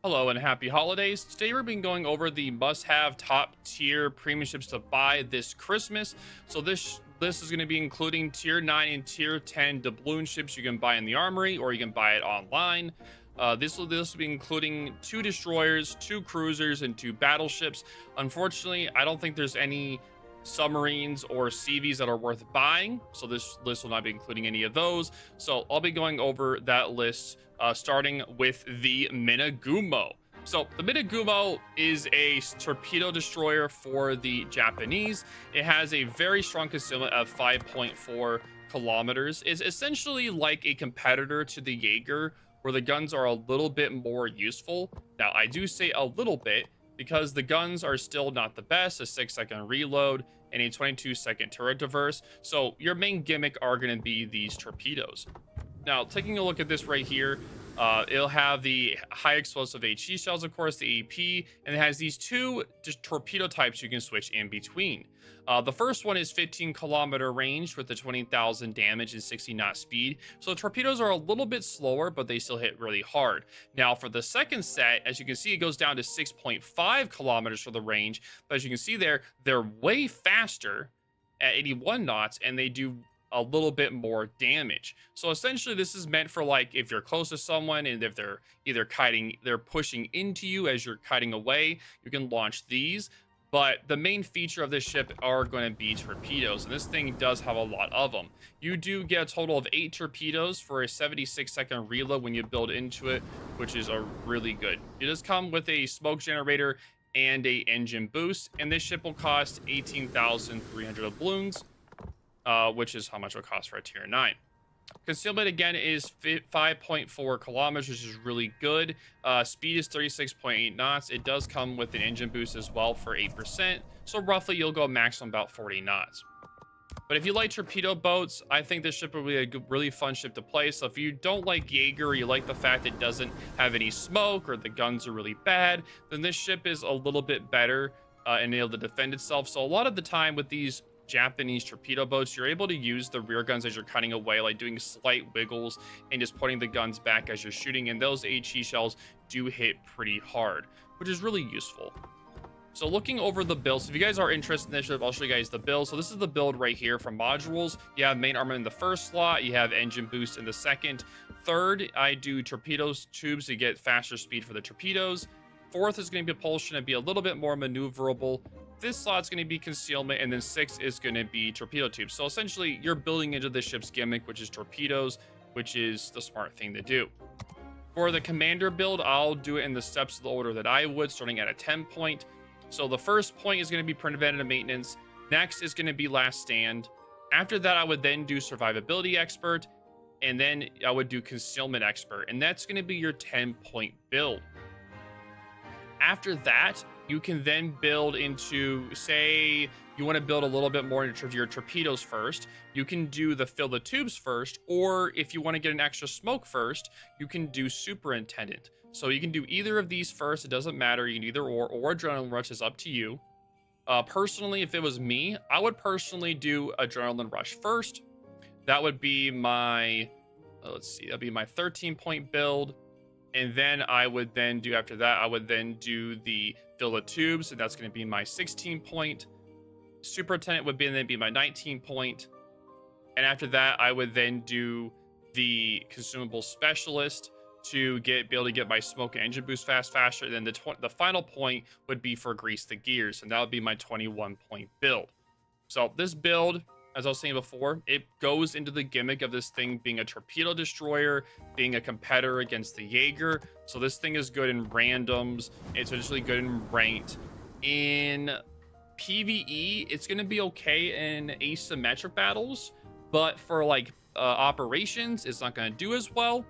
Hello and happy holidays. Today we're been going over the must-have top tier premium ships to buy this Christmas. So this list is going to be including tier 9 and tier 10 doubloon ships you can buy in the armory or you can buy it online. This will be including 2 destroyers, 2 cruisers, and 2 battleships. Unfortunately, I don't think there's any submarines or CVs that are worth buying, so this list will not be including any of those. So I'll be going over that list, starting with the Minegumo. So the Minegumo is a torpedo destroyer for the Japanese. It has a very strong concealment of 5.4 kilometers. It's essentially like a competitor to the Jaeger, where the guns are a little bit more useful. Now, I do say a little bit because the guns are still not the best, a 6-second reload and a 22-second turret diverse. So your main gimmick are going to be these torpedoes. Now, taking a look at this right here, it'll have the high explosive HE shells, of course, the AP, and it has these 2 just torpedo types you can switch in between. The first one is 15-kilometer range with the 20,000 damage and 60 knot speed. So the torpedoes are a little bit slower, but they still hit really hard. Now, for the second set, as you can see, it goes down to 6.5 kilometers for the range. But as you can see there, they're way faster at 81 knots, and they do a little bit more damage. So essentially this is meant for like if you're close to someone and if they're either they're pushing into you as you're kiting away, you can launch these. But the main feature of this ship are going to be torpedoes, and this thing does have a lot of them. You do get a total of 8 torpedoes for a 76-second reload when you build into it, which is a really good. It does come with a smoke generator and a engine boost, and this ship will cost 18,300 doubloons, which is how much it will cost for a tier 9. Concealment again is 5.4 kilometers, which is really good. Speed is 36.8 knots. It does come with an engine boost as well for 8%. So roughly you'll go maximum about 40 knots. But if you like torpedo boats, I think this ship will be a really fun ship to play. So if you don't like Jaeger, or you like the fact it doesn't have any smoke or the guns are really bad, then this ship is a little bit better and able to defend itself. So a lot of the time with these Japanese torpedo boats, you're able to use the rear guns as you're cutting away, like doing slight wiggles and just pointing the guns back as you're shooting, and those HE shells do hit pretty hard, which is really useful. So looking over the build, so if you guys are interested in this ship, I'll show you guys the build. So this is the build right here from modules. You have main armor in the first slot, you have engine boost in the second. Third, I do torpedoes tubes to get faster speed for the torpedoes. Fourth is going to be propulsion and be a little bit more maneuverable. This slot's going to be concealment, and then 6 is going to be torpedo tubes. So essentially, you're building into the ship's gimmick, which is torpedoes, which is the smart thing to do. For the commander build, I'll do it in the steps of the order that I would, starting at a 10 point. So the first point is going to be preventative maintenance. Next is going to be last stand. After that, I would then do survivability expert, and then I would do concealment expert, and that's going to be your 10-point build. After that, you can then build into, say, you want to build a little bit more into your torpedoes first. You can do the fill the tubes first, or if you want to get an extra smoke first, you can do superintendent. So you can do either of these first. It doesn't matter. You can either or adrenaline rush is up to you. Personally, if it was me, I would personally do adrenaline rush first. That would be my, let's see, that'd be my 13-point build. And then I would then do, after that, I would then do the fill the tubes, and that's going to be my 16-point. Superintendent would then be my 19-point. And after that, I would then do the consumable specialist to be able to get my smoke and engine boost faster. And then the final point would be for grease the gears, and that would be my 21-point build. So this build, as I was saying before, it goes into the gimmick of this thing being a torpedo destroyer, being a competitor against the Jaeger. So this thing is good in randoms. It's actually good in ranked. In PvE, it's going to be okay in asymmetric battles, but for like operations, it's not going to do as well.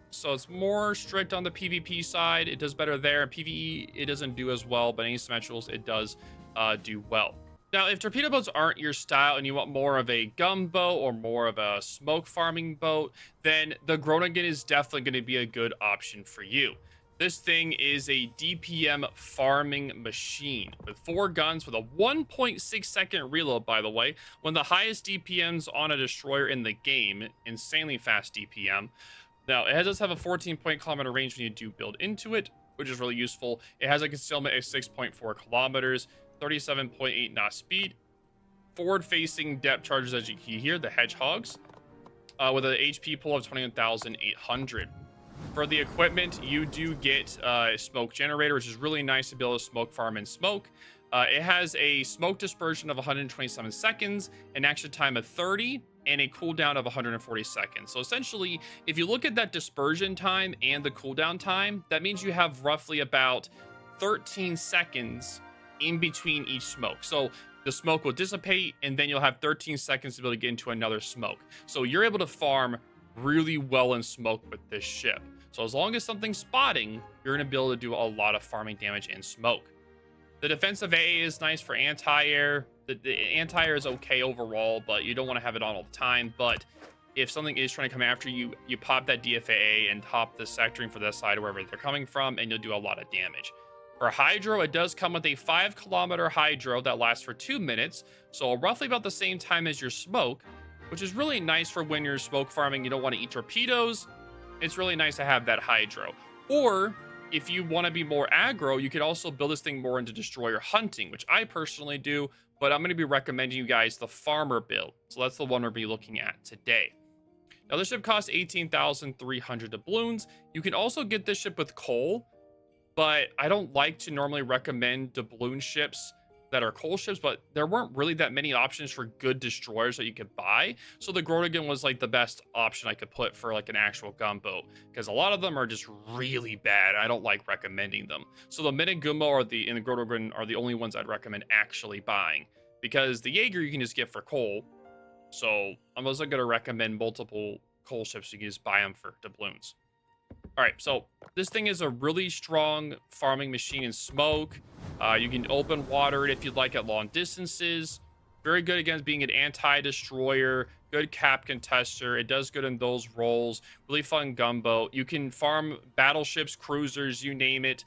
So it's more strict on the PvP side. It does better there. In PvE, it doesn't do as well, but in asymmetricals, it does do well. Now, if torpedo boats aren't your style and you want more of a gunboat or more of a smoke farming boat, then the Groningen is definitely going to be a good option for you. This thing is a DPM farming machine with 4 guns with a 1.6 second reload, by the way, one of the highest DPMs on a destroyer in the game, insanely fast DPM. Now, it does have a 14-point kilometer range when you do build into it, which is really useful. It has a concealment of 6.4 kilometers, 37.8 knot speed, forward-facing depth charges, as you can hear, the hedgehogs, with an HP pool of 21,800. For the equipment, you do get a smoke generator, which is really nice to be able to smoke farm and smoke. It has a smoke dispersion of 127 seconds, an action time of 30, and a cooldown of 140 seconds. So essentially, if you look at that dispersion time and the cooldown time, that means you have roughly about 13 seconds in between each smoke. So the smoke will dissipate, and then you'll have 13 seconds to be able to get into another smoke. So you're able to farm really well in smoke with this ship. So as long as something's spotting, you're going to be able to do a lot of farming damage in smoke. The defensive AA is nice for anti-air. The anti-air is okay overall, but you don't want to have it on all the time. But if something is trying to come after you, you pop that DFAA and top the sectoring for that side, wherever they're coming from, and you'll do a lot of damage. For hydro, it does come with a 5-kilometer hydro that lasts for 2 minutes, so roughly about the same time as your smoke, which is really nice for when you're smoke farming. You don't want to eat torpedoes. It's really nice to have that hydro. Or if you want to be more aggro, you could also build this thing more into destroyer hunting, which I personally do, but I'm going to be recommending you guys the farmer build. So that's the one we'll be looking at today. Now, this ship costs 18,300 doubloons. You can also get this ship with coal, but I don't like to normally recommend doubloon ships that are coal ships, but there weren't really that many options for good destroyers that you could buy. So the Groningen was like the best option I could put for like an actual gunboat, because a lot of them are just really bad. I don't like recommending them. So the Minegumo and the Groningen are the only ones I'd recommend actually buying, because the Jaeger you can just get for coal. So I'm also going to recommend multiple coal ships. You can just buy them for doubloons. All right, so this thing is a really strong farming machine in smoke. You can open water it if you'd like at long distances. Very good against being an anti-destroyer. Good cap contester. It does good in those roles. Really fun gunboat. You can farm battleships, cruisers, you name it.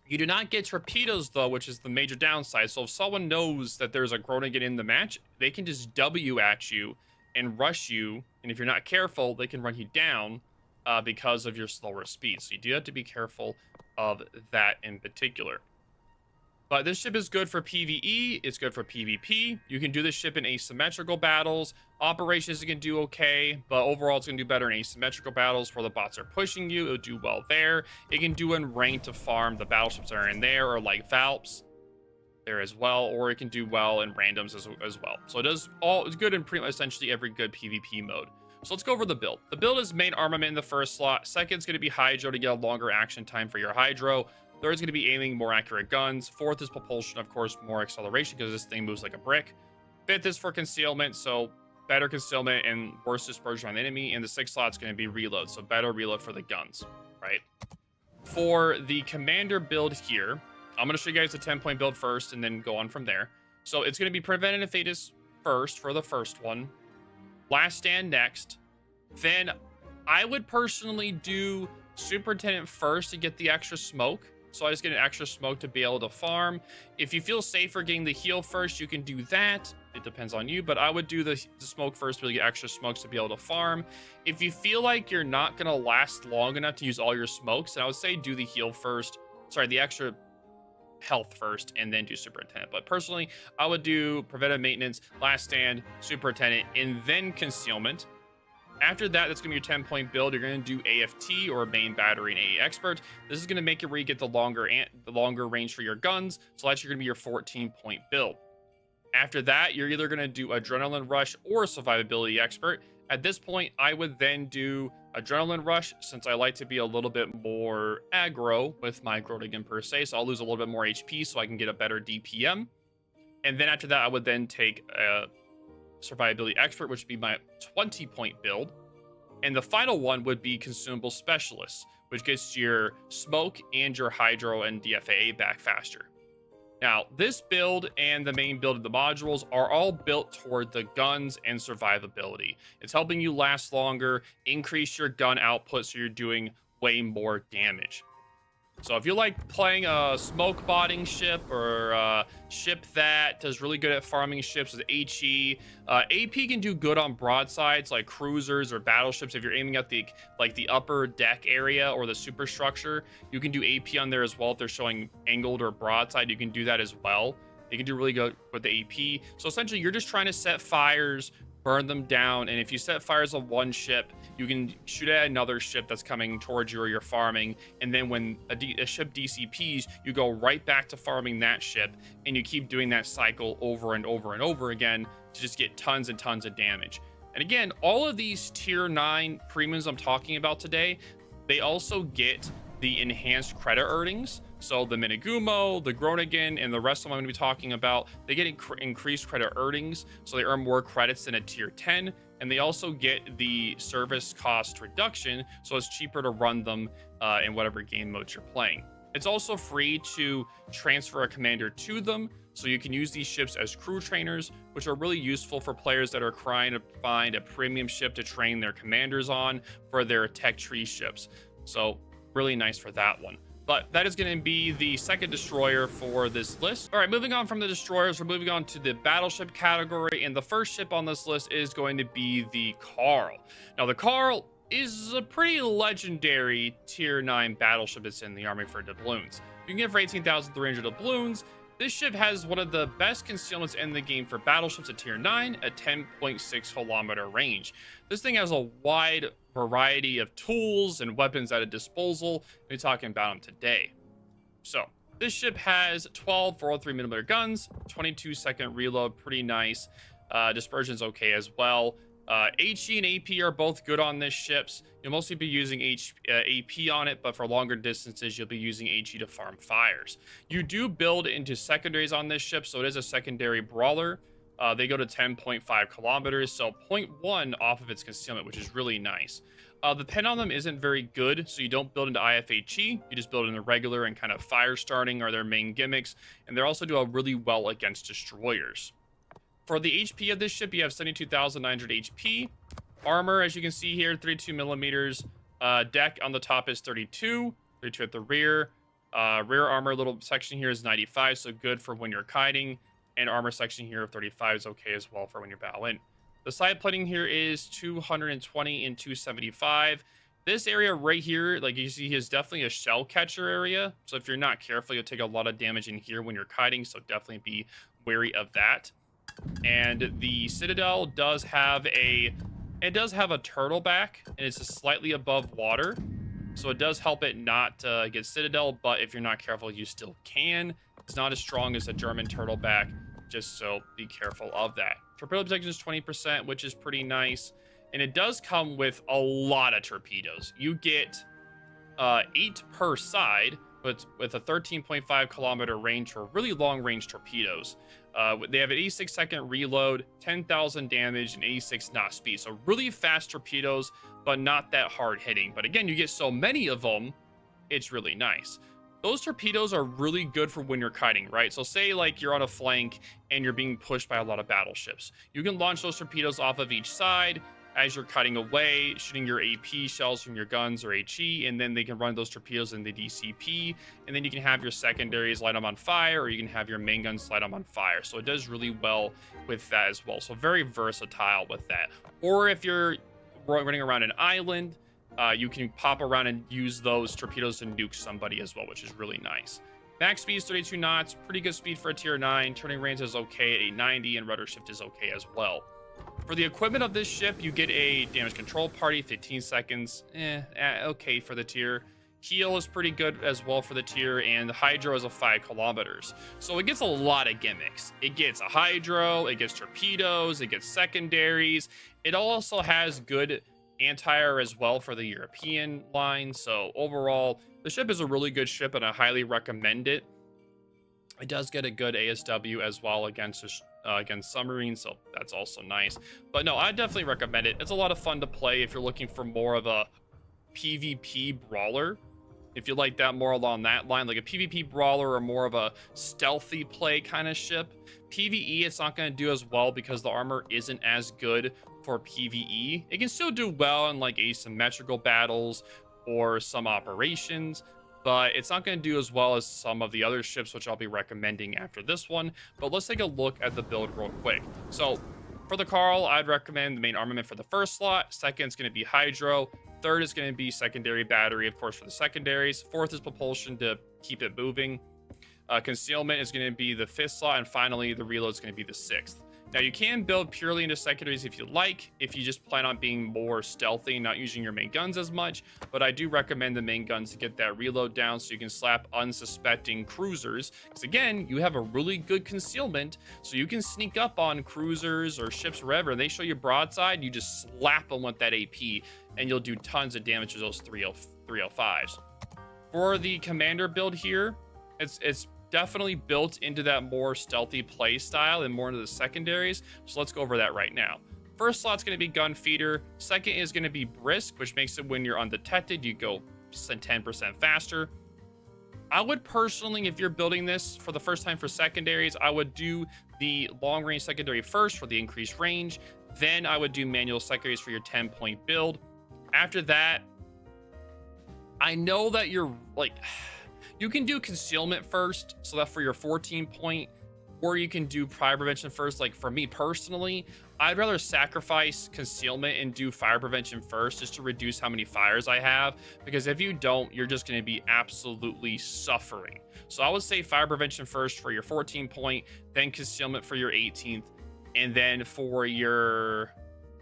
You do not get torpedoes, though, which is the major downside. So if someone knows that there's a Groningen in the match, they can just W at you and rush you. And if you're not careful, they can run you down because of your slower speed. So you do have to be careful of that in particular. But this ship is good for PvE. It's good for PvP. You can do this ship in asymmetrical battles. Operations, you can do okay, but overall it's going to do better in asymmetrical battles where the bots are pushing you. It'll do well there. It can do in rank to farm the battleships that are in there, or like Valps there as well, or it can do well in randoms as well. So it's good in pretty much essentially every good PvP mode. So let's go over the build. The build is main armament in the first slot. Second's going to be hydro to get a longer action time for your hydro. Third's going to be aiming, more accurate guns. Fourth is propulsion, of course, more acceleration because this thing moves like a brick. Fifth is for concealment, so better concealment and worse dispersion on the enemy. And the sixth slot's going to be reload, so better reload for the guns, right? For the commander build here, I'm going to show you guys the 10-point build first and then go on from there. So it's going to be preventative Thetis first for the first one. Last stand next. Then I would personally do superintendent first to get the extra smoke. So I just get an extra smoke to be able to farm. If you feel safer getting the heal first, you can do that. It depends on you, but I would do the smoke first to get extra smokes to be able to farm. If you feel like you're not going to last long enough to use all your smokes, then I would say do the heal first. Sorry, the extra health first, and then do superintendent. But personally, I would do preventive maintenance, last stand, superintendent, and then concealment. After that, that's going to be your 10-point build. You're going to do AFT, or main battery and AA expert. This is going to make it where you get the longer range for your guns. So that's going to be your 14-point build. After that, you're either going to do adrenaline rush or survivability expert. At this point, I would then do adrenaline rush, since I like to be a little bit more aggro with my Groningen per se. So I'll lose a little bit more HP so I can get a better DPM. And then after that, I would then take a survivability expert, which would be my 20-point build. And the final one would be consumable specialist, which gets your smoke and your hydro and DFAA back faster. Now, this build and the main build of the modules are all built toward the guns and survivability. It's helping you last longer, increase your gun output so you're doing way more damage. So if you like playing a smoke botting ship or a ship that does really good at farming ships with HE, AP can do good on broadsides like cruisers or battleships. If you're aiming at the upper deck area or the superstructure, you can do AP on there as well. If they're showing angled or broadside, you can do that as well. You can do really good with the AP. So essentially, you're just trying to set fires, burn them down, and if you set fires on one ship, you can shoot at another ship that's coming towards you or you're farming, and then when a ship DCPs, you go right back to farming that ship, and you keep doing that cycle over and over and over again to just get tons and tons of damage. And again, all of these tier 9 premiums I'm talking about today, they also get the enhanced credit earnings. So the Minegumo, the Groningen, and the rest of them I'm going to be talking about, they get increased credit earnings, so they earn more credits than a tier 10, and they also get the service cost reduction, so it's cheaper to run them in whatever game modes you're playing. It's also free to transfer a commander to them, so you can use these ships as crew trainers, which are really useful for players that are trying to find a premium ship to train their commanders on for their tech tree ships. So really nice for that one. But that is going to be the second destroyer for this list. All right, moving on from the destroyers, we're moving on to the battleship category. And the first ship on this list is going to be the Karl. Now, the Karl is a pretty legendary tier 9 battleship that's in the army for doubloons. You can get for 18,300 doubloons. This ship has one of the best concealments in the game for battleships at tier 9, a 10.6 kilometer range. This thing has a wide variety of tools and weapons at a disposal. We're talking about them today. So this ship has 12 403mm guns, 22-second reload, pretty nice. Dispersion's okay as well. HE and AP are both good on this ships. You'll mostly be using AP on it, but for longer distances, you'll be using HE to farm fires. You do build into secondaries on this ship, so it is a secondary brawler. They go to 10.5 kilometers, so 0.1 off of its concealment, which is really nice. The pen on them isn't very good, so you don't build into IFHE. You just build into regular and kind of fire starting are their main gimmicks, and they also do really well against destroyers. For the HP of this ship, you have 72,900 HP. Armor, as you can see here, 32 millimeters. Deck on the top is 32 at the rear. Rear armor little section here is 95, so good for when you're kiting. And armor section here of 35 is okay as well for when you're battling. The side plating here is 220 and 275. This area right here, like you see, is definitely a shell catcher area. So if you're not careful, you'll take a lot of damage in here when you're kiting, so definitely be wary of that. And the Citadel does have a turtle back, and it's slightly above water, so it does help it not get Citadel, but if you're not careful, you still can. It's not as strong as a German turtle back, just so be careful of that. Torpedo protection is 20%, which is pretty nice, and it does come with a lot of torpedoes. You get 8 per side, but with a 13.5 kilometer range for really long range torpedoes. They have an 86-second reload, 10,000 damage, and 86 knot speed. So really fast torpedoes, but not that hard hitting. But again, you get so many of them, it's really nice. Those torpedoes are really good for when you're kiting, right? So say like you're on a flank and you're being pushed by a lot of battleships. You can launch those torpedoes off of each side as you're cutting away, shooting your AP shells from your guns or HE, and then they can run those torpedoes in the DCP, and then you can have your secondaries light them on fire, or you can have your main guns light them on fire. So it does really well with that as well. So very versatile with that. Or if you're running around an island, you can pop around and use those torpedoes to nuke somebody as well, which is really nice. Max speed is 32 knots, pretty good speed for a tier 9. Turning range is okay at 890, and rudder shift is okay as well. For the equipment of this ship, you get a damage control party, 15 seconds. Okay for the tier. Heal is pretty good as well for the tier, and the hydro is a 5 kilometers. So it gets a lot of gimmicks. It gets a hydro, it gets torpedoes, it gets secondaries. It also has good anti-air as well for the European line. So overall, the ship is a really good ship, and I highly recommend it. It does get a good ASW as well against submarines, so that's also nice. But no, I definitely recommend it. It's a lot of fun to play if you're looking for more of a PvP brawler. If you like that more along that line, like a PvP brawler or more of a stealthy play kind of ship. PvE, it's not going to do as well because the armor isn't as good for PvE. It can still do well in like asymmetrical battles or some operations, but it's not going to do as well as some of the other ships, which I'll be recommending after this one. But let's take a look at the build real quick. So for the Karl, I'd recommend the main armament for the first slot. Second is going to be hydro. Third is going to be secondary battery, of course, for the secondaries. Fourth is propulsion to keep it moving. Concealment is going to be the fifth slot, and finally the reload is going to be the sixth. Now, you can build purely into secondaries if you like, if you just plan on being more stealthy, not using your main guns as much, but I do recommend the main guns to get that reload down so you can slap unsuspecting cruisers, because again, you have a really good concealment, so you can sneak up on cruisers or ships wherever, and they show you broadside, you just slap them with that AP, and you'll do tons of damage to those 305s. For the commander build here, it's definitely built into that more stealthy play style and more into the secondaries. So let's go over that right now. First slot's going to be gun feeder. Second is going to be brisk, which makes it when you're undetected, you go 10% faster. I would personally, if you're building this for the first time for secondaries, I would do the long range secondary first for the increased range. Then I would do manual secondaries for your 10-point build. After that, I know that you're like, you can do concealment first, so that for your 14-point, or you can do fire prevention first. Like for me personally, I'd rather sacrifice concealment and do fire prevention first just to reduce how many fires I have, because if you don't, you're just going to be absolutely suffering. So I would say fire prevention first for your 14-point, then concealment for your 18th, and then for your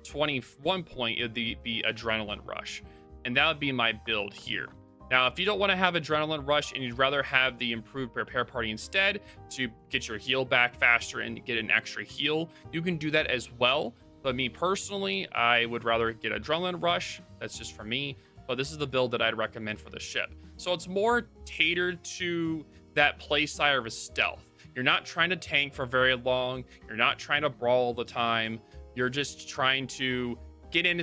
21-point, it'd be adrenaline rush. And that would be my build here. Now, if you don't want to have adrenaline rush and you'd rather have the improved repair party instead to get your heal back faster and get an extra heal, you can do that as well. But me personally, I would rather get adrenaline rush. That's just for me. But this is the build that I'd recommend for the ship. So it's more catered to that playstyle of a stealth. You're not trying to tank for very long. You're not trying to brawl all the time. You're just trying to get in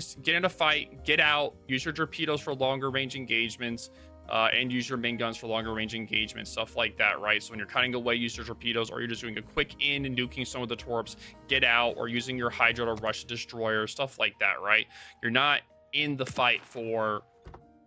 a fight, get out, use your torpedoes for longer range engagements, and use your main guns for longer range engagements, stuff like that, right? So when you're cutting away, use your torpedoes, or you're just doing a quick in and nuking some of the torps, get out, or using your hydro to rush a destroyer, stuff like that, right? You're not in the fight for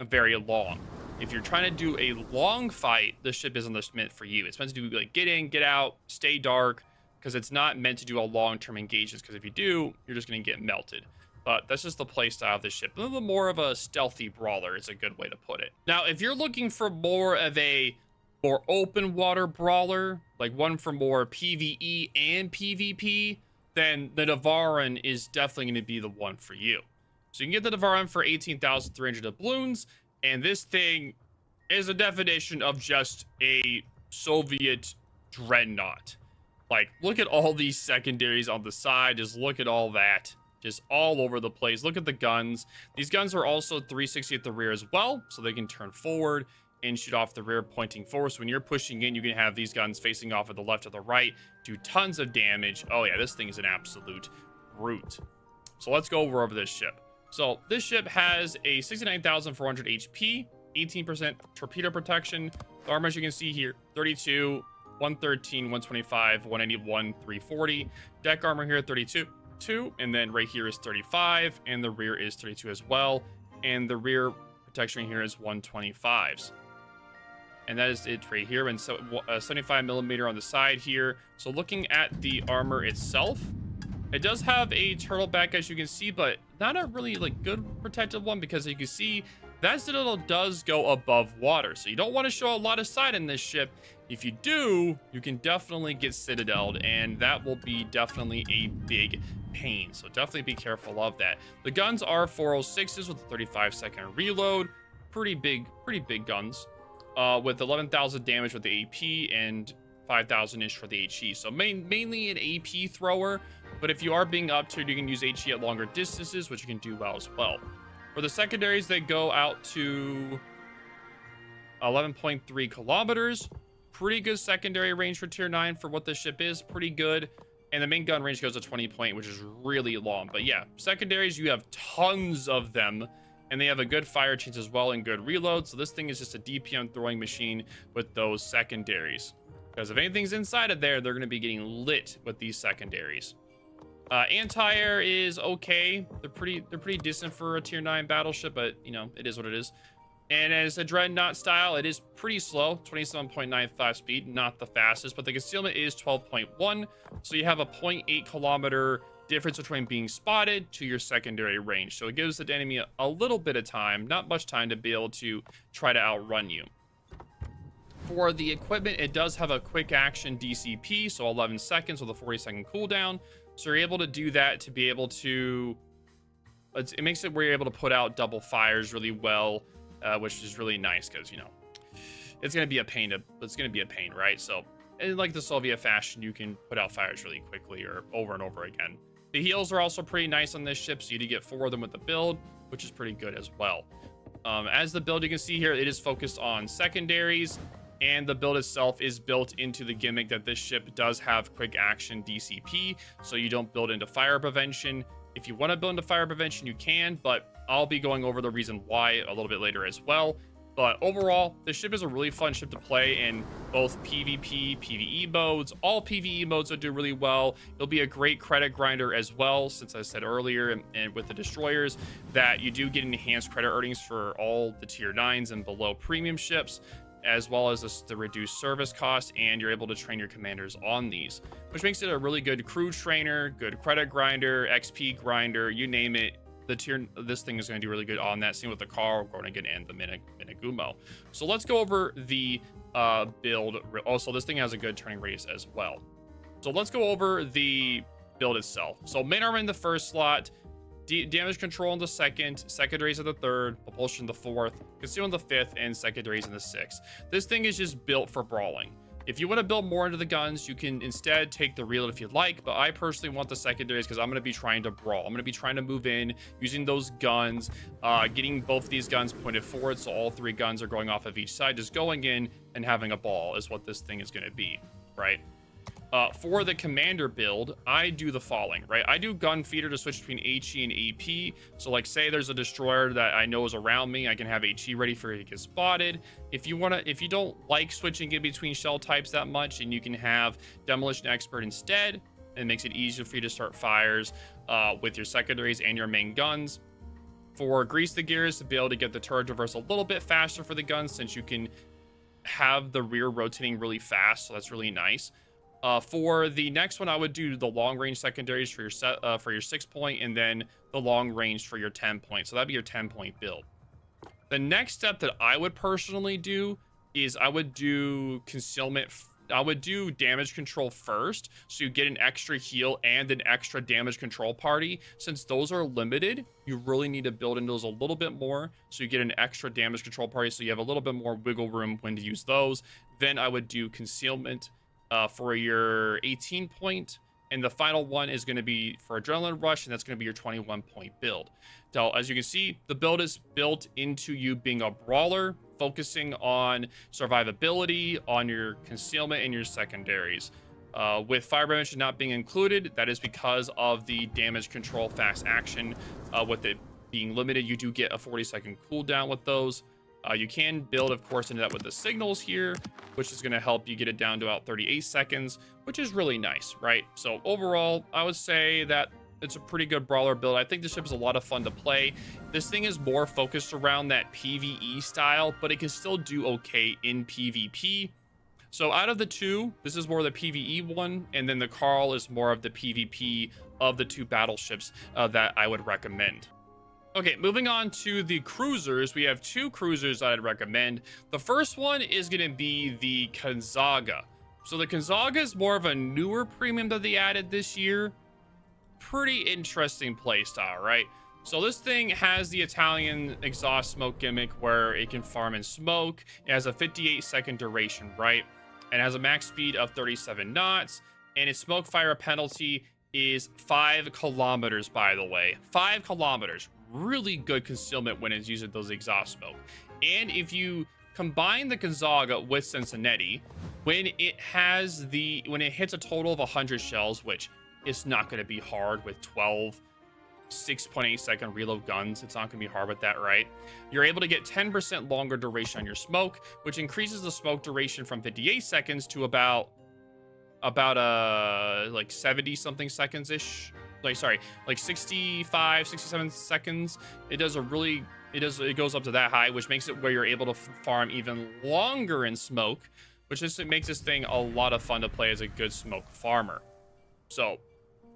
very long. If you're trying to do a long fight, this ship isn't meant for you. It's meant to do like get in, get out, stay dark, because it's not meant to do a long-term engagements, because if you do, you're just going to get melted. But that's just the play style of this ship. A little more of a stealthy brawler is a good way to put it. Now, if you're looking for more of a more open water brawler, like one for more PvE and PvP, then the Navarin is definitely going to be the one for you. So you can get the Navarin for 18,300 doubloons, and this thing is a definition of just a Soviet dreadnought. Like, look at all these secondaries on the side. Just look at all that. Just all over the place. Look at the guns. These guns are also 360 at the rear as well, so they can turn forward and shoot off the rear pointing forward. So when you're pushing in, you can have these guns facing off at the left or the right, do tons of damage. Oh yeah, this thing is an absolute brute. So let's go over this ship. So this ship has a 69,400 HP, 18% torpedo protection. The armor, as you can see here, 32, 113, 125, 181, 340. Deck armor here, 32. And then right here is 35, and the rear is 32 as well, and the rear protection here is 125s, and that is it right here. And so 75 millimeter on the side here. So looking at the armor itself, it does have a turtleback, as you can see, but not a really like good protective one, because you can see that citadel does go above water, so you don't want to show a lot of side in this ship. If you do, you can definitely get citadeled, and that will be definitely a big pain, so definitely be careful of that. The guns are 406s with a 35-second reload. Pretty big guns, with 11,000 damage with the AP and 5,000-ish for the HE. So mainly an AP thrower, but if you are being up to, you can use HE at longer distances, which you can do well as well. For the secondaries, they go out to 11.3 kilometers. Pretty good secondary range for tier 9 for what the ship is. Pretty good. And the main gun range goes to 20 point, which is really long. But yeah, secondaries, you have tons of them, and they have a good fire chance as well and good reload. So this thing is just a DPM throwing machine with those secondaries. Because if anything's inside of there, they're going to be getting lit with these secondaries. Anti-air is okay. They're pretty decent for a tier 9 battleship, but you know, it is what it is. And as a dreadnought style, it is pretty slow, 27.95 speed, not the fastest, but the concealment is 12.1. So you have a 0.8 kilometer difference between being spotted to your secondary range. So it gives the enemy a little bit of time, not much time, to be able to try to outrun you. For the equipment, it does have a quick action DCP, so 11 seconds with a 40-second cooldown. So you're able to do that to be able to... It makes it where you're able to put out double fires really well, which is really nice because, you know, it's going to be a pain, right? So, in like the Soviet fashion, you can put out fires really quickly or over and over again. The heals are also pretty nice on this ship, so you do get 4 of them with the build, which is pretty good as well. As the build, you can see here, it is focused on secondaries, and the build itself is built into the gimmick that this ship does have quick action DCP, so you don't build into fire prevention. If you want to build into fire prevention, you can, but I'll be going over the reason why a little bit later as well. But overall, this ship is a really fun ship to play in both PvP, PvE modes. All PvE modes will do really well. It'll be a great credit grinder as well, since I said earlier, and with the destroyers, that you do get enhanced credit earnings for all the tier 9s and below premium ships, as well as the reduced service cost, and you're able to train your commanders on these, which makes it a really good crew trainer, good credit grinder, XP grinder, you name it. This thing is going to do really good on that. Same with the Karl, Groningen, and the Minegumo. So let's go over the build. Also, this thing has a good turning radius as well. So let's go over the build itself. So main armor in the first slot, damage control in the second, secondaries in the third, propulsion in the fourth, concealment in the fifth, and secondaries in the sixth. This thing is just built for brawling. If you want to build more into the guns, you can instead take the reload if you'd like, but I personally want the secondaries because I'm going to be trying to brawl. I'm going to be trying to move in, using those guns, getting both these guns pointed forward, so all 3 guns are going off of each side, just going in and having a ball is what this thing is going to be, right? For the commander build, I do the following, right? I do gun feeder to switch between HE and AP. So like say there's a destroyer that I know is around me, I can have HE ready for it to get spotted. If you don't like switching in between shell types that much, and you can have demolition expert instead, it makes it easier for you to start fires with your secondaries and your main guns. For grease the gears, to be able to get the turret reverse a little bit faster for the guns, since you can have the rear rotating really fast, so that's really nice. For the next one, I would do the long range secondaries for your 6 point, and then the long range for your 10 point. So that'd be your 10-point build. The next step that I would personally do is I would do concealment. I would do damage control first, so you get an extra heal and an extra damage control party. Since those are limited, you really need to build into those a little bit more, so you get an extra damage control party, so you have a little bit more wiggle room when to use those. Then I would do concealment for your 18 point, and the final one is going to be for adrenaline rush, and that's going to be your 21-point build. Now, as you can see, the build is built into you being a brawler, focusing on survivability, on your concealment, and your secondaries. With fire prevention not being included, that is because of the damage control fast action. With it being limited, you do get a 40-second cooldown with those. You can build, of course, into that with the signals here, which is going to help you get it down to about 38 seconds, which is really nice, right? So overall, I would say that it's a pretty good brawler build. I think this ship is a lot of fun to play. This thing is more focused around that PvE style, but it can still do okay in PvP. So out of the two, this is more the PvE one, and then the Karl is more of the PvP of the 2 battleships that I would recommend. Okay, moving on to the cruisers, we have 2 cruisers that I'd recommend. The first one is going to be the Gonzaga. So the Gonzaga is more of a newer premium that they added this year. Pretty interesting playstyle, right? So this thing has the Italian exhaust smoke gimmick where it can farm in smoke. It has a 58-second duration, right? And has a max speed of 37 knots. And its smoke fire penalty is 5 kilometers, by the way. 5 kilometers. Really good concealment when it's using those exhaust smoke. And if you combine the Gonzaga with Cincinnati, when it hits a total of 100 shells, which is not going to be hard with 12 6.8 second reload guns, it's not going to be hard with that, right? You're able to get 10% longer duration on your smoke, which increases the smoke duration from 58 seconds to about like 70 something seconds ish. Like 65 67 seconds. It does a really It goes up to that high, which makes it where you're able to farm even longer in smoke, which just makes this thing a lot of fun to play as a good smoke farmer. So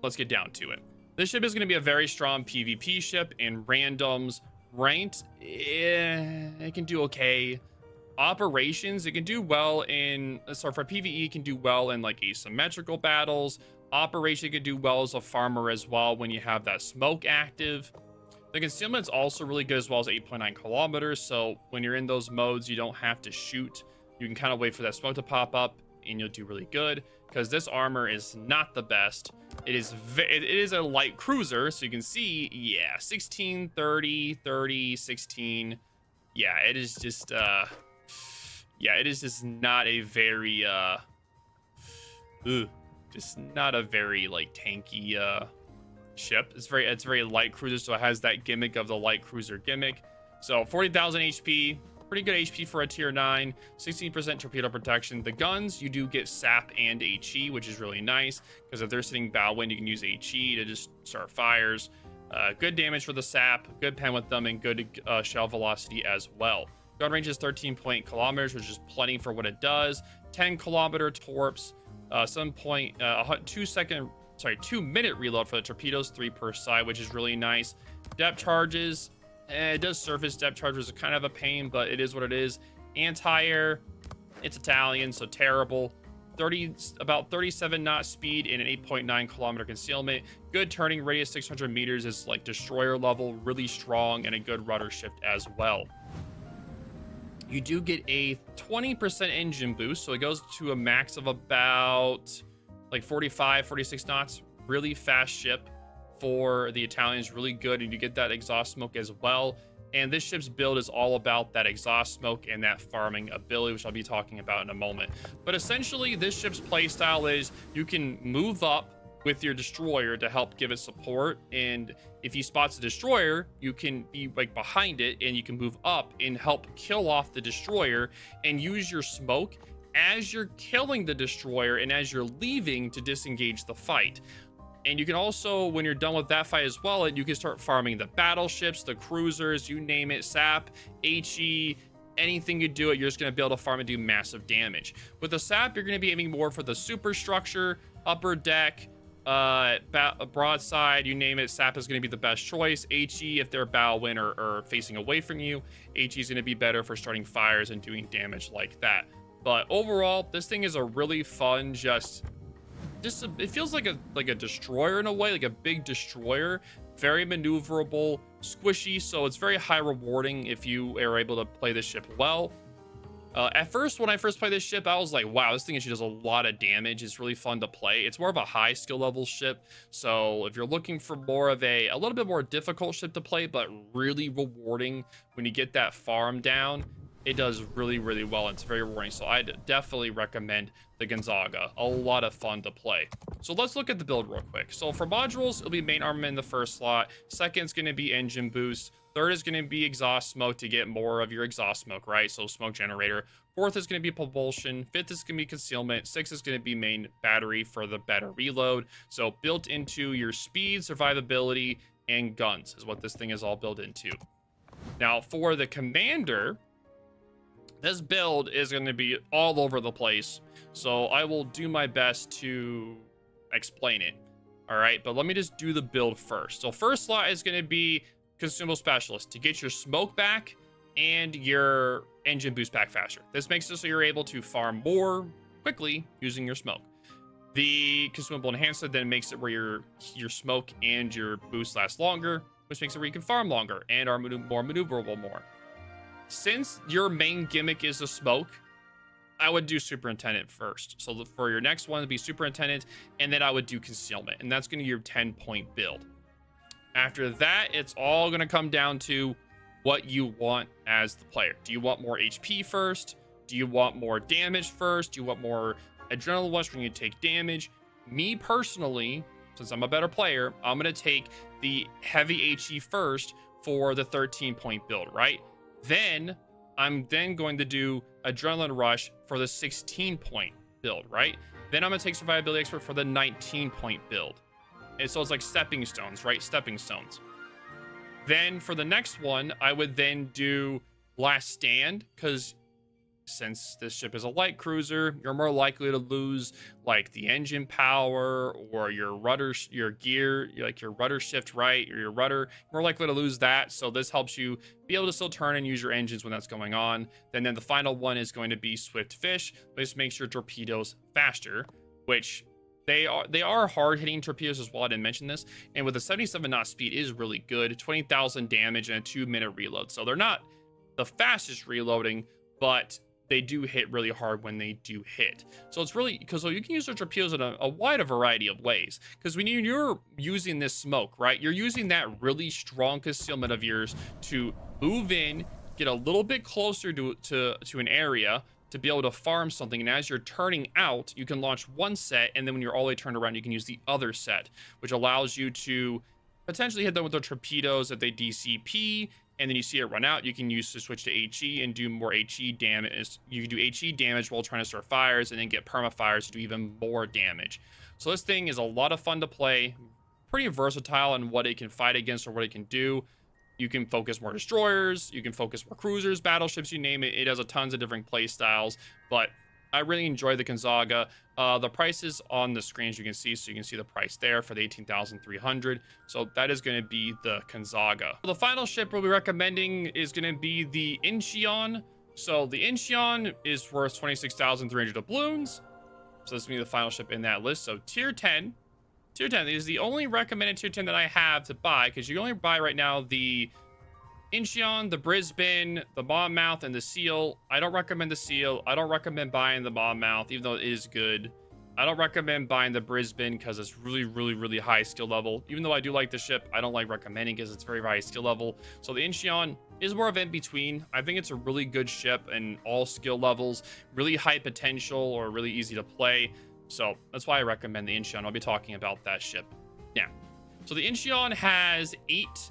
let's get down to it. This ship is going to be a very strong PvP ship in randoms. Ranked, it can do okay. Operations, it can do well in, so for PvE, it can do well in like asymmetrical battles. Operation can do well as a farmer as well when you have that smoke active. The concealment's also really good as well as 8.9 kilometers. So when you're in those modes, you don't have to shoot. You can kind of wait for that smoke to pop up and you'll do really good, because this armor is not the best. It is a light cruiser, so you can see, yeah, 16, 30, 30, 16. Yeah, it is just it is just not a very just not a very like tanky ship. It's very light cruiser, so it has that gimmick of the light cruiser gimmick. So 40,000 HP, pretty good HP for a tier 9, 16% torpedo protection. The guns, you do get sap and HE, which is really nice, because if they're sitting bow wind, you can use HE to just start fires. Good damage for the sap, good pen with them, and good shell velocity as well. Gun range is 13.8 kilometers, which is plenty for what it does. 10 kilometer torps, 2 minute reload for the torpedoes, 3 per side, which is really nice. Depth charges, it does surface depth charges, are kind of a pain, but it is what it is. Anti-air, it's Italian, so terrible. About 37 knot speed and an 8.9 kilometer concealment. Good turning radius, 600 meters, is like destroyer level, really strong, and a good rudder shift as well. You do get a 20% engine boost, so it goes to a max of about like 45, 46 knots. Really fast ship for the Italians, really good, and you get that exhaust smoke as well. And this ship's build is all about that exhaust smoke and that farming ability, which I'll be talking about in a moment. But essentially, this ship's playstyle is you can move up with your destroyer to help give it support, and if he spots a destroyer, you can be like behind it and you can move up and help kill off the destroyer and use your smoke as you're killing the destroyer and as you're leaving to disengage the fight. And you can also, when you're done with that fight as well, you can start farming the battleships, the cruisers, you name it, sap, HE, anything you do it, you're just going to be able to farm and do massive damage. With the sap, you're going to be aiming more for the superstructure, upper deck, broadside, you name it. Sap is going to be the best choice. HE, if they're bow wind or facing away from you, HE is going to be better for starting fires and doing damage like that. But overall, this thing is a really fun, it feels like a destroyer in a way, like a big destroyer. Very maneuverable, squishy, so it's very high rewarding if you are able to play this ship well. At first, when I first played this ship, I was like, wow, this thing actually does a lot of damage. It's really fun to play. It's more of a high skill level ship, so if you're looking for more of a little bit more difficult ship to play, but really rewarding when you get that farm down, it does really, really well, and it's very rewarding. So I'd definitely recommend the Gonzaga. A lot of fun to play. So let's look at the build real quick. So for modules, it'll be main armament in the first slot. Second's going to be engine boost. Third is going to be exhaust smoke to get more of your exhaust smoke, right? So smoke generator. Fourth is going to be propulsion. Fifth is going to be concealment. Sixth is going to be main battery for the better reload. So built into your speed, survivability, and guns is what this thing is all built into. Now for the commander, this build is going to be all over the place, so I will do my best to explain it. All right, but let me just do the build first. So first slot is going to be consumable specialist to get your smoke back and your engine boost back faster. This makes it so you're able to farm more quickly using your smoke. The consumable enhancer then makes it where your smoke and your boost last longer, which makes it where you can farm longer and are more maneuverable more. Since your main gimmick is the smoke, I would do superintendent first. So for your next one, it'd be superintendent, and then I would do concealment, and that's going to be your 10-point build. After that, it's all going to come down to what you want as the player. Do you want more HP first? Do you want more damage first? Do you want more adrenaline rush when you take damage? Me personally, since I'm a better player, I'm going to take the heavy HE first for the 13-point build, right? Then I'm going to do adrenaline rush for the 16-point build, right? Then I'm going to take survivability expert for the 19-point build. And so it's like stepping stones, right? Stepping stones. Then for the next one, I would then do Last Stand, because since this ship is a light cruiser, you're more likely to lose like the engine power or your rudder, your gear, like your rudder shift right, or your rudder, more likely to lose that. So this helps you be able to still turn and use your engines when that's going on. Then the final one is going to be Swift Fish, which makes your torpedoes faster, which they are hard hitting torpedoes as well. I didn't mention this. And with a 77 knot speed is really good, 20,000 damage and a 2-minute reload. So they're not the fastest reloading, but they do hit really hard when they do hit. So it's really, because you can use your torpedoes in a wider variety of ways. Because when you're using this smoke, right, you're using that really strong concealment of yours to move in, get a little bit closer to an area to be able to farm something. And as you're turning out, you can launch one set, and then when you're all the way turned around, you can use the other set, which allows you to potentially hit them with the torpedoes if they DCP, and then you see it run out. You can use to switch to HE and do more HE damage. You can do HE damage while trying to start fires, and then get perma fires to do even more damage. So this thing is a lot of fun to play, pretty versatile in what it can fight against or what it can do. You can focus more destroyers, you can focus more cruisers, battleships, you name it. It has a tons of different play styles, but I really enjoy the Gonzaga. The prices on the screens you can see, so you can see the price there for the 18,300. So that is going to be the Gonzaga. The final ship we'll be recommending is going to be the Incheon. So the Incheon is worth 26,300 doubloons. So this is going to be the final ship in that list. So tier 10. Tier 10 is the only recommended tier 10 that I have to buy, because you can only buy right now the Incheon, the Brisbane, the Monmouth, and the Seal. I don't recommend the Seal. I don't recommend buying the Monmouth, even though it is good. I don't recommend buying the Brisbane because it's really high skill level. Even though I do like the ship, I don't like recommending because it's very high skill level. So the Incheon is more of in between. I think it's a really good ship in all skill levels, really high potential or really easy to play. So that's why I recommend the Incheon. I'll be talking about that ship now. So the Incheon has eight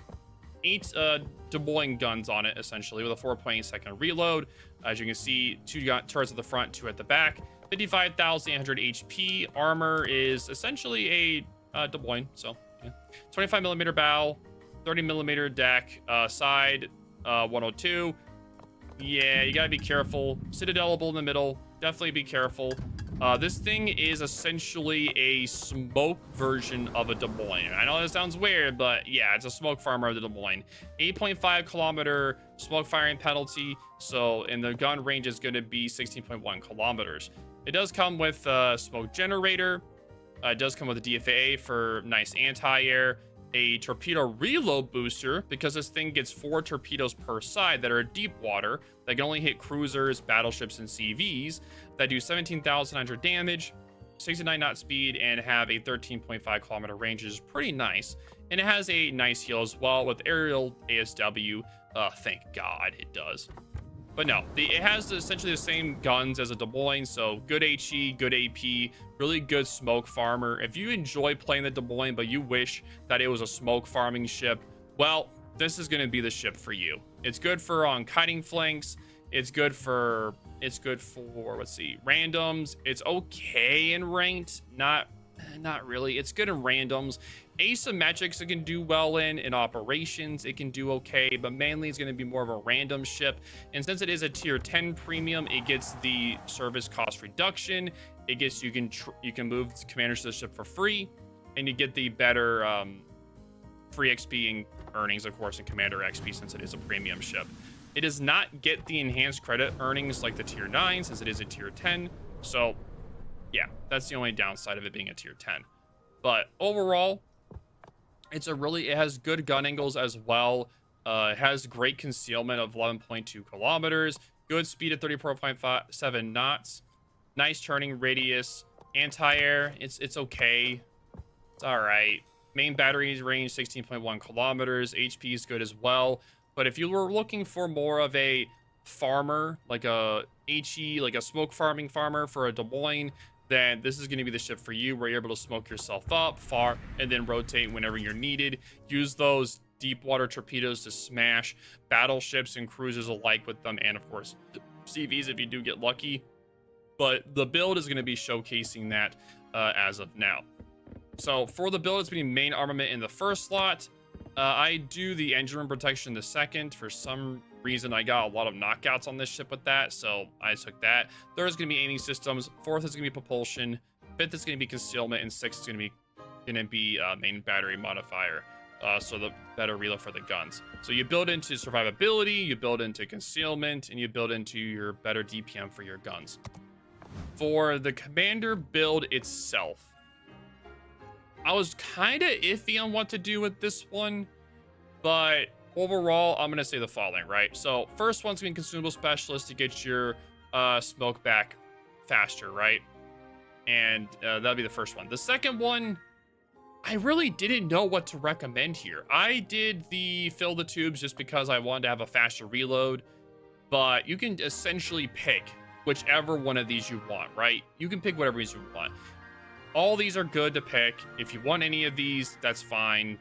Des Moines guns on it, essentially, with a 4.8-second reload. As you can see, 2 turrets at the front, 2 at the back. 55,800 HP. Armor is essentially a Des Moines, so yeah. 25 millimeter bow, 30 millimeter deck, side 102. Yeah, you gotta be careful. Citadelable in the middle. Definitely be careful. This thing is essentially a smoke version of a Des Moines. I know that sounds weird, but yeah, it's a smoke farmer of the Des Moines. 8.5 kilometer smoke firing penalty. So, and the gun range is going to be 16.1 kilometers. It does come with a smoke generator. It does come with a DFA for nice anti-air. A torpedo reload booster, because this thing gets 4 torpedoes per side that are deep water that can only hit cruisers, battleships, and CVs that do 17,900 damage, 69 knot speed, and have a 13.5 kilometer range, which is pretty nice. And it has a nice heal as well with aerial ASW. Thank God it does. But no, it has essentially the same guns as a Des Moines, so good HE, good AP, really good smoke farmer. If you enjoy playing the Des Moines, but you wish that it was a smoke farming ship, well, this is going to be the ship for you. It's good for on kiting flanks. It's good for, let's see, randoms. It's okay in ranked, not really. It's good in randoms. Asymmetrics it can do well in operations it can do okay, but mainly it's going to be more of a random ship. And since it is a tier 10 premium, it gets the service cost reduction. It gets you can move commanders to the ship for free, and you get the better free XP and earnings, of course, in commander XP, since it is a premium ship. It does not get the enhanced credit earnings like the tier 9, since it is a tier 10. So yeah, that's the only downside of it being a tier 10. But overall, it has good gun angles as well. It has great concealment of 11.2 kilometers, good speed at 34.7 knots, nice turning radius, anti-air, it's okay, it's all right. Main battery range 16.1 kilometers, HP is good as well. But if you were looking for more of a farmer, like a HE, like a smoke farming farmer for a Des Moines, then this is going to be the ship for you, where you're able to smoke yourself up far and then rotate whenever you're needed. Use those deep water torpedoes to smash battleships and cruisers alike with them, and of course CVs if you do get lucky. But the build is going to be showcasing that as of now. So for the build, it's going to be main armament in the first slot, I do the engine room protection the second. For some reason, I got a lot of knockouts on this ship with that, so I took that. Third is going to be aiming systems. Fourth is going to be propulsion. Fifth is going to be concealment, and sixth is going to be main battery modifier. So the better reload for the guns. So you build into survivability, you build into concealment, and you build into your better DPM for your guns. For the commander build itself, I was kind of iffy on what to do with this one, but overall, I'm going to say the following, right? So first one's going to be consumable specialist to get your smoke back faster, right? And that'll be the first one. The second one, I really didn't know what to recommend here. I did the fill the tubes just because I wanted to have a faster reload, but you can essentially pick whichever one of these you want, right? You can pick whatever you want. All these are good to pick. If you want any of these, that's fine.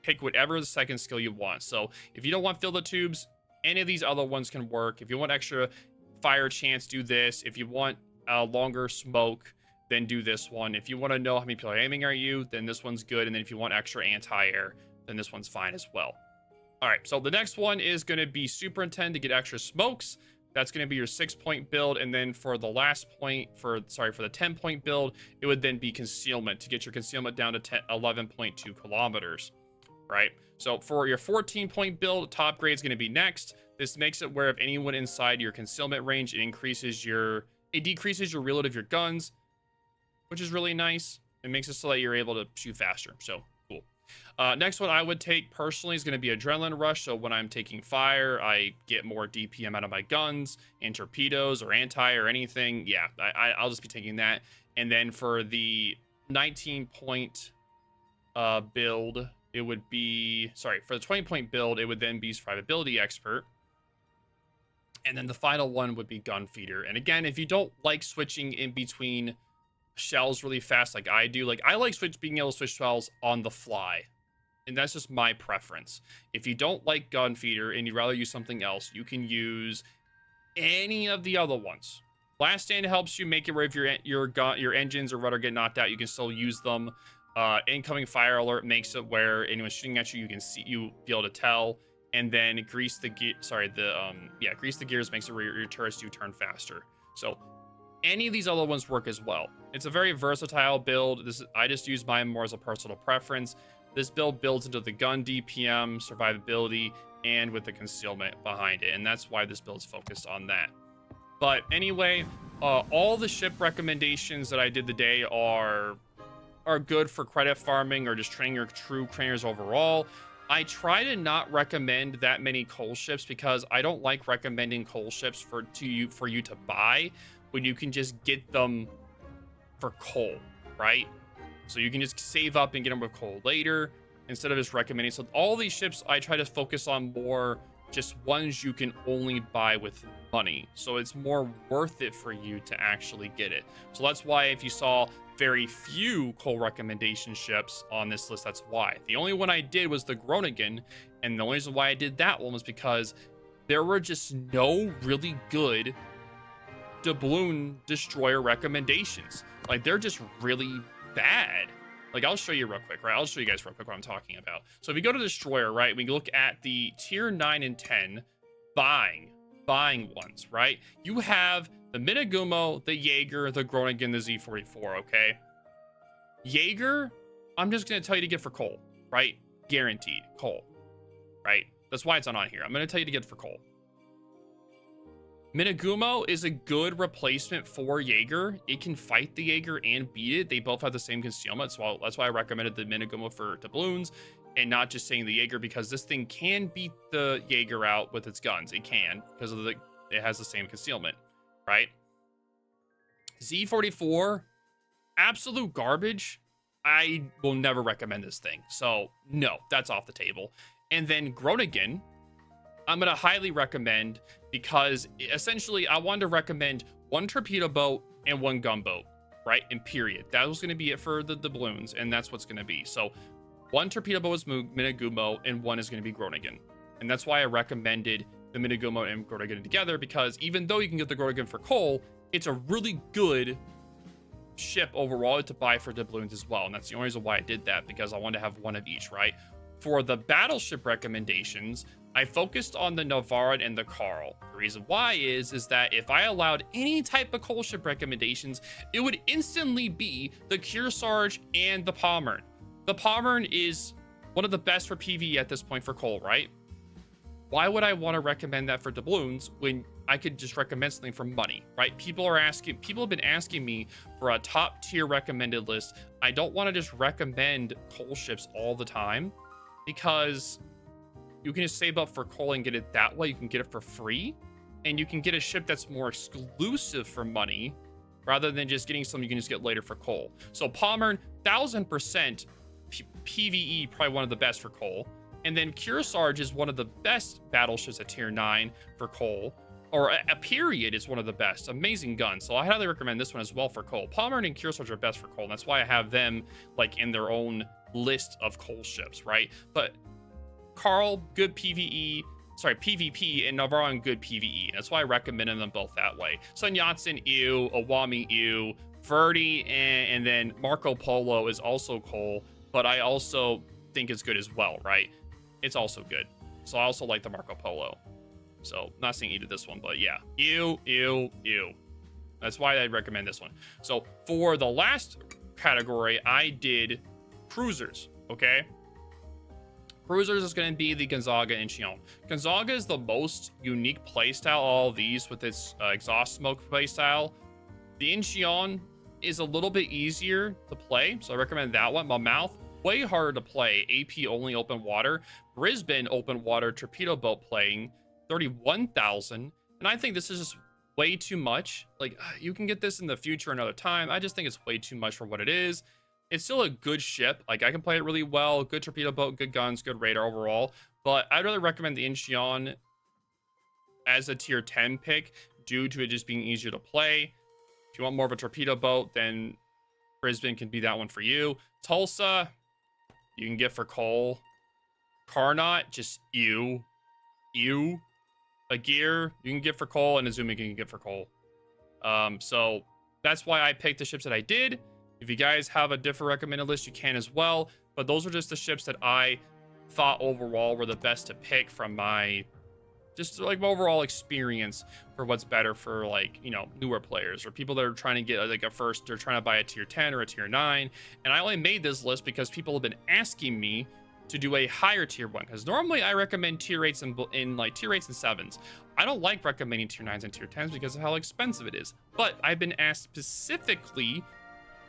Pick whatever the second skill you want. So if you don't want fill the tubes, any of these other ones can work. If you want extra fire chance, do this. If you want longer smoke, then do this one. If you want to know how many people are aiming at you, then this one's good. And then if you want extra anti-air, then this one's fine as well. All right, so the next one is going to be superintend to get extra smokes. That's going to be your 6-point build. And then for the last point, for the 10-point build, it would then be concealment to get your concealment down to 11.2 kilometers, right? So for your 14-point build, top grade is going to be next. This makes it where if anyone inside your concealment range, it decreases your reload of your guns, which is really nice. It makes it so that you're able to shoot faster. So cool. Next one I would take personally is going to be Adrenaline Rush. So when I'm taking fire, I get more DPM out of my guns and torpedoes or anti or anything. Yeah, I'll just be taking that. And then for the 19-point build, it would be, for the 20-point build, it would then be Survivability Expert. And then the final one would be Gun Feeder. And again, if you don't like switching in between shells really fast like I do, like I like being able to switch shells on the fly. And that's just my preference. If you don't like Gun Feeder and you'd rather use something else, you can use any of the other ones. Last Stand helps you make it where if your engines or rudder get knocked out, you can still use them. Incoming Fire Alert makes it where anyone shooting at you, you be able to tell. And then Grease the Gears makes it where your turrets do turn faster. So any of these other ones work as well. It's a very versatile build. I just use mine more as a personal preference. This build builds into the gun DPM, survivability, and with the concealment behind it. And that's why this build's focused on that. But anyway, all the ship recommendations that I did today are good for credit farming or just training your true trainers overall. I try to not recommend that many coal ships because I don't like recommending coal ships for you to buy when you can just get them for coal, right? So you can just save up and get them with coal later instead of just recommending. So all these ships, I try to focus on more just ones you can only buy with money. So it's more worth it for you to actually get it. So that's why if you saw very few coal recommendation ships on this list, that's why. The only one I did was the Groningen, and the only reason why I did that one was because there were just no really good doubloon destroyer recommendations. Like, they're just really bad. Like, I'll show you real quick, right? I'll show you guys real quick what I'm talking about. So if you go to destroyer, right, we look at the tier 9 and 10 buying ones, right? You have the Minegumo, the Jaeger, the Groningen, the Z44, okay? Jaeger, I'm just going to tell you to get for coal, right? Guaranteed coal, right? That's why it's not on here. I'm going to tell you to get for coal. Minegumo is a good replacement for Jaeger. It can fight the Jaeger and beat it. They both have the same concealment, so that's why I recommended the Minegumo for doubloons and not just saying the Jaeger, because this thing can beat the Jaeger out with its guns. It can, because it has the same concealment, right? Z44, absolute garbage. I will never recommend this thing. So no, that's off the table. And then Groningen, I'm going to highly recommend because essentially I wanted to recommend one torpedo boat and one gunboat, right? And period. That was going to be it for the doubloons, and that's what's going to be. So one torpedo boat is Minegumo and one is going to be Groningen. And that's why I recommended the Minegumo and Groningen together, because even though you can get the Groningen for coal, it's a really good ship overall to buy for doubloons as well. And that's the only reason why I did that, because I wanted to have one of each, right? For the battleship recommendations, I focused on the Navarin and the Karl. The reason why is that if I allowed any type of coal ship recommendations, it would instantly be the Kearsarge and the Pommern. The Pommern is one of the best for PvE at this point for coal, right? Why would I want to recommend that for doubloons when I could just recommend something for money, right? People have been asking me for a top tier recommended list. I don't want to just recommend coal ships all the time because you can just save up for coal and get it that way. You can get it for free, and you can get a ship that's more exclusive for money rather than just getting something you can just get later for coal. So Pommern, 1000% PvE, probably one of the best for coal. And then Kearsarge is one of the best battleships at tier 9 for coal, or a period is one of the best. Amazing gun. So I highly recommend this one as well for coal. Pommern and Kearsarge are best for coal, and that's why I have them like in their own list of coal ships, right? But Karl, good PvP, and Navarin, good PvE. That's why I recommended them both that way. Sun Yat-sen, ew. Awami, ew. Verdi, and then Marco Polo is also coal, but I also think it's good as well, right? It's also good. So I also like the Marco Polo. So not saying ew to this one, but yeah. Ew, ew, ew. That's why I recommend this one. So for the last category, I did cruisers, okay? Cruisers is going to be the Gonzaga Incheon. Gonzaga is the most unique playstyle, all of these with its exhaust smoke playstyle. The Incheon is a little bit easier to play, so I recommend that one. Monmouth, way harder to play. AP only open water. Brisbane open water torpedo boat playing, 31,000. And I think this is just way too much. Like, you can get this in the future another time. I just think it's way too much for what it is. It's still a good ship. Like, I can play it really well. Good torpedo boat, good guns, good radar overall. But I'd really recommend the Incheon as a tier 10 pick due to it just being easier to play. If you want more of a torpedo boat, then Brisbane can be that one for you. Tulsa, you can get for coal. Carnot, just ew. Ew. A gear, you can get for coal, and Azumi can get for coal. So that's why I picked the ships that I did. If you guys have a different recommended list, you can as well. But those are just the ships that I thought overall were the best to pick from my just like overall experience for what's better for, like, you know, newer players or people that are trying to get like a first, they're trying to buy a tier 10 or a tier 9. And I only made this list because people have been asking me to do a higher tier 1, because normally I recommend tier 8s in like tier 8s and 7s. I don't like recommending tier 9s and tier 10s because of how expensive it is. But I've been asked specifically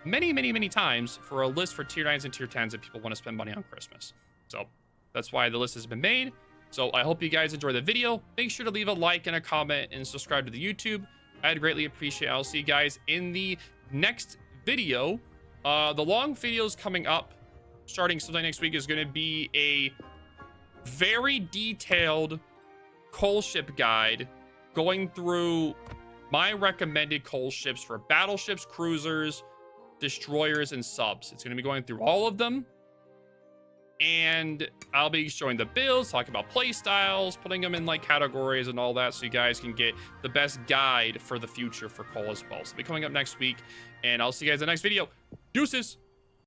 many times for a list for tier 9s and tier 10s that people want to spend money on Christmas. So that's why the list has been made. So I hope you guys enjoy the video. Make sure to leave a like and a comment and subscribe to the YouTube. I'd greatly appreciate it. I'll see you guys in the next video. The long videos coming up starting sometime next week is going to be a very detailed coal ship guide going through my recommended coal ships for battleships, cruisers, destroyers, and subs. It's going to be going through all of them. And I'll be showing the builds, talking about play styles, putting them in like categories and all that, so you guys can get the best guide for the future for coal as well. So it'll be coming up next week, and I'll see you guys in the next video. Deuces!